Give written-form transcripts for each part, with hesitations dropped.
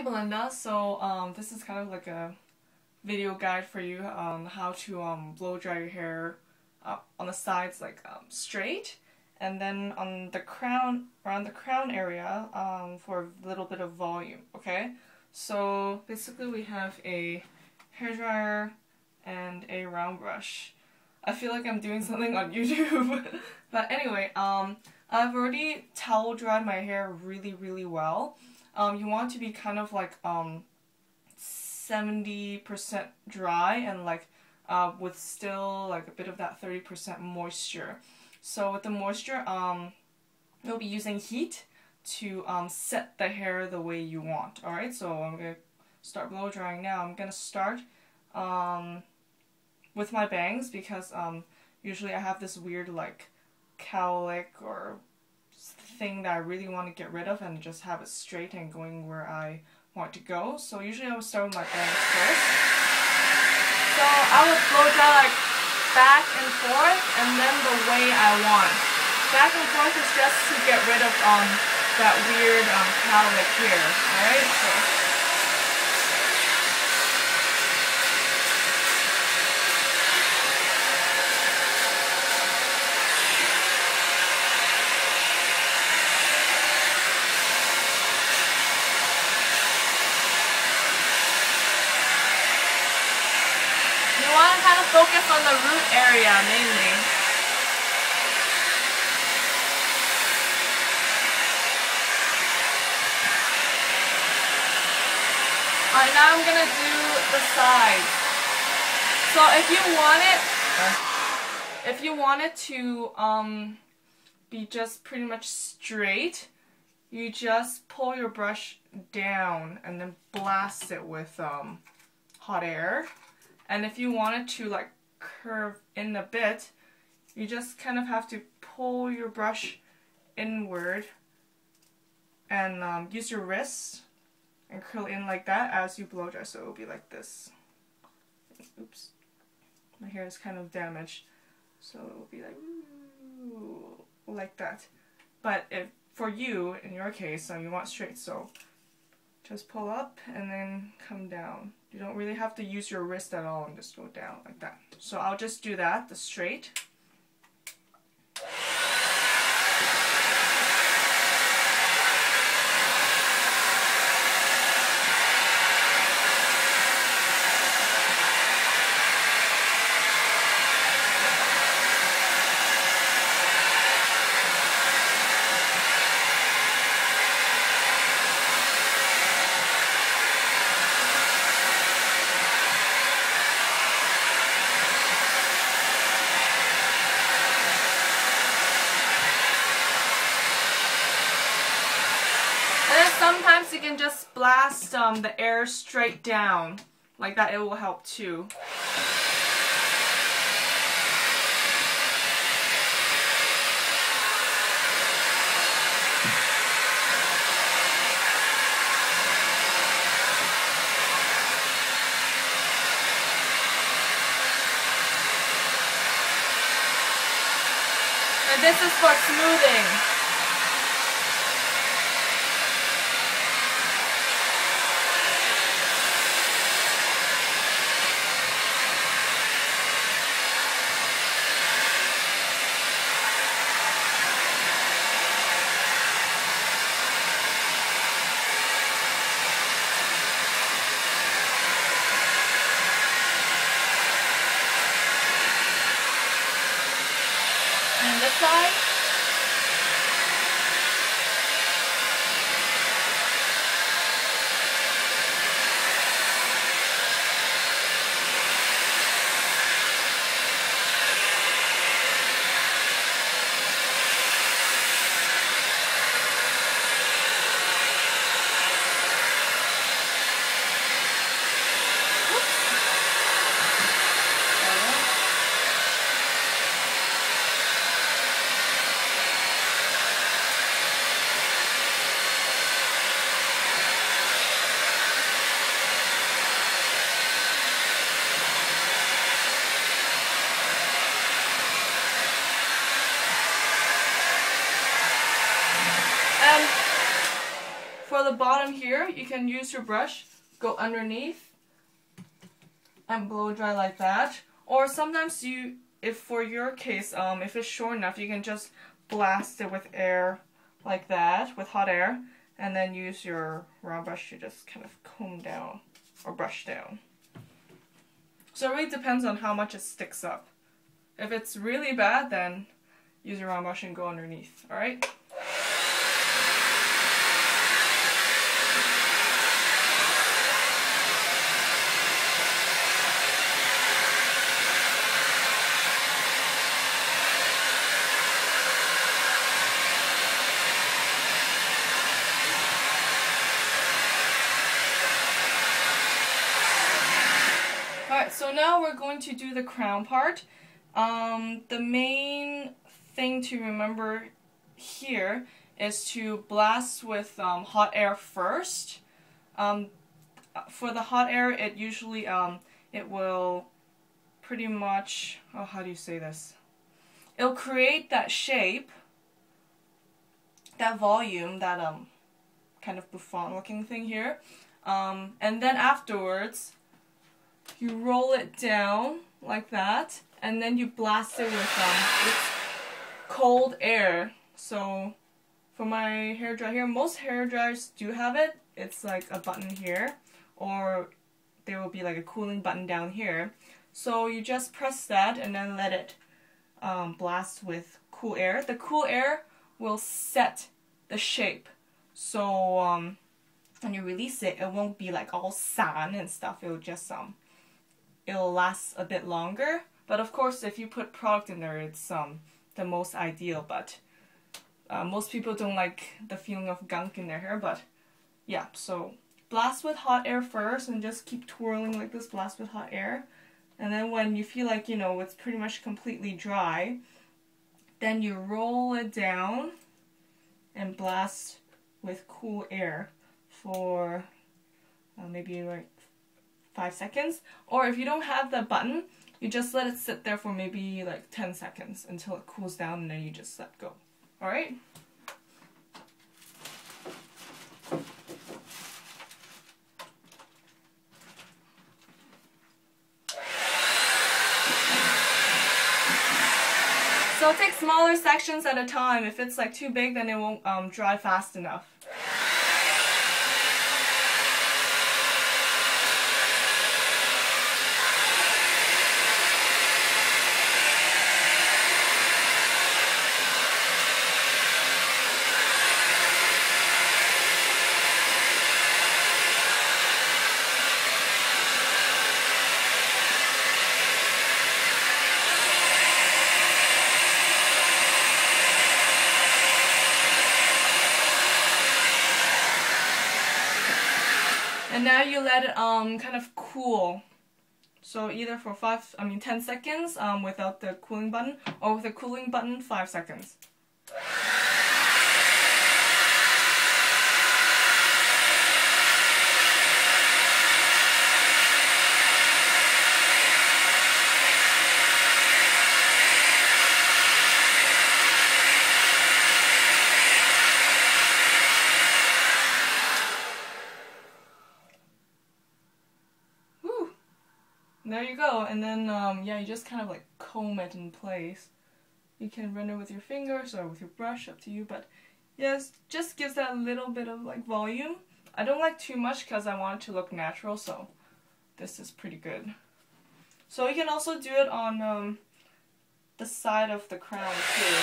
Hey Belinda, so this is kind of like a video guide for you on how to blow dry your hair on the sides like straight, and then on the crown, around the crown area for a little bit of volume, okay? So basically we have a hairdryer and a round brush. I feel like I'm doing something on YouTube. But anyway, I've already towel dried my hair really well. You want to be kind of like 70% dry and like with still like a bit of that 30% moisture. So with the moisture, you'll be using heat to set the hair the way you want. Alright, so I'm going to start blow drying now. I'm going to start with my bangs because usually I have this weird like cowlick or thing that I really want to get rid of and just have it straight and going where I want to go. So usually I would start with my bangs first. So I would blow dry like back and forth and then the way I want. Back and forth is just to get rid of that weird cowlick here. Alright? So you want to kind of focus on the root area mainly. Alright, now I'm gonna do the sides. So if you want it to be just pretty much straight, you just pull your brush down and then blast it with hot air. And if you want it to like curve in a bit, you just kind of have to pull your brush inward and use your wrist and curl in like that as you blow dry. So it will be like this. Oops, my hair is kind of damaged. So it will be like ooh, like that. But if for you, in your case, you want straight, so just pull up and then come down. You don't really have to use your wrist at all and just go down like that. So I'll just do that, the straight. Sometimes you can just blast the air straight down like that. It will help too. And this is for smoothing. And this side. the bottom here, you can use your brush, go underneath, and blow dry like that. Or sometimes if for your case, if it's short enough, you can just blast it with air like that, with hot air, and then use your round brush to just kind of comb down or brush down. So it really depends on how much it sticks up. If it's really bad, then use your round brush and go underneath, alright? Alright, so now we're going to do the crown part. The main thing to remember here is to blast with hot air first. For the hot air, it usually it will pretty much, oh, how do you say this? It'll create that shape, that volume, that kind of bouffant looking thing here, and then afterwards you roll it down like that, and then you blast it with cold air. So for my hairdryer here, most hairdryers do have it. It's like a button here, or there will be like a cooling button down here. So you just press that and then let it blast with cool air. The cool air will set the shape. So when you release it, it won't be like all san and stuff. It'll just it'll last a bit longer. But of course, if you put product in there, it's the most ideal. But most people don't like the feeling of gunk in their hair. But yeah, so blast with hot air first and just keep twirling like this, blast with hot air. And then when you feel like, you know, it's pretty much completely dry, then you roll it down and blast with cool air for maybe like 5 seconds. Or if you don't have the button, you just let it sit there for maybe like 10 seconds until it cools down, and then you just let go. Alright? So take smaller sections at a time. If it's like too big, then it won't dry fast enough. And now you let it kind of cool. So either for 10 seconds without the cooling button, or with the cooling button 5 seconds. There you go, and then yeah, you just kind of like comb it in place. You can run it with your fingers or with your brush, up to you, but yes, just gives that little bit of like volume. I don't like too much because I want it to look natural, so this is pretty good. So you can also do it on the side of the crown too.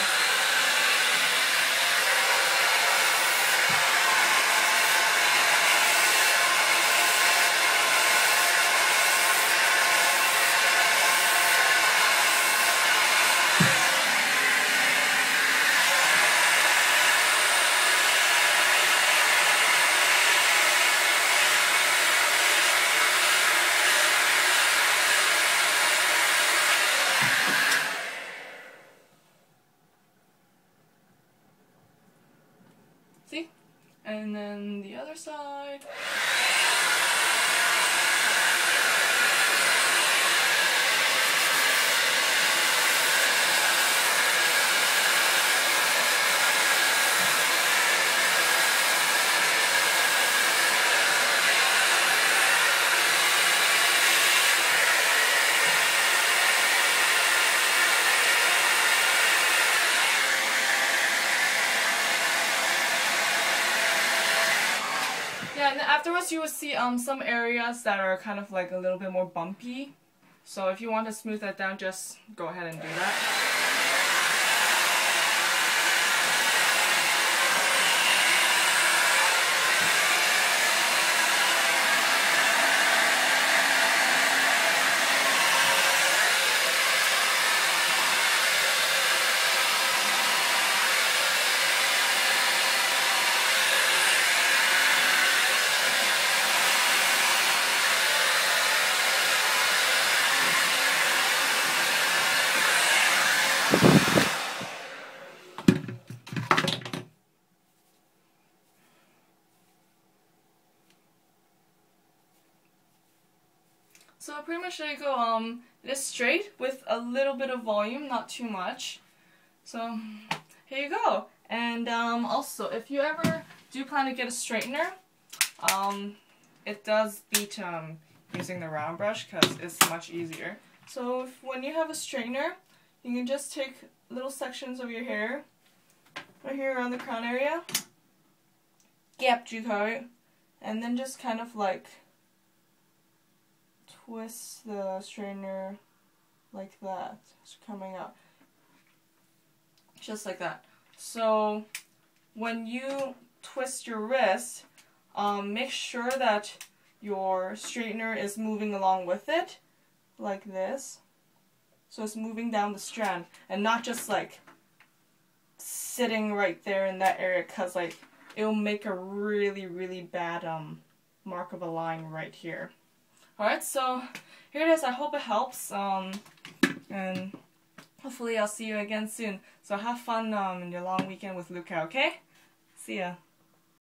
See? And then the other side. Yeah, and then afterwards you will see some areas that are kind of like a little bit more bumpy. So if you want to smooth that down, just go ahead and do that. So pretty much there you go. It is straight with a little bit of volume, not too much. So here you go. And also, if you ever do plan to get a straightener, it does beat using the round brush because it's much easier. So when you have a straightener, you can just take little sections of your hair right here around the crown area, and then just kind of like twist the straightener like that. It's coming out. Just like that. So when you twist your wrist, make sure that your straightener is moving along with it, like this. So it's moving down the strand and not just like sitting right there in that area, because like it'll make a really bad mark of a line right here. Alright, so here it is. I hope it helps, and hopefully I'll see you again soon. So have fun in your long weekend with Luca, okay? See ya.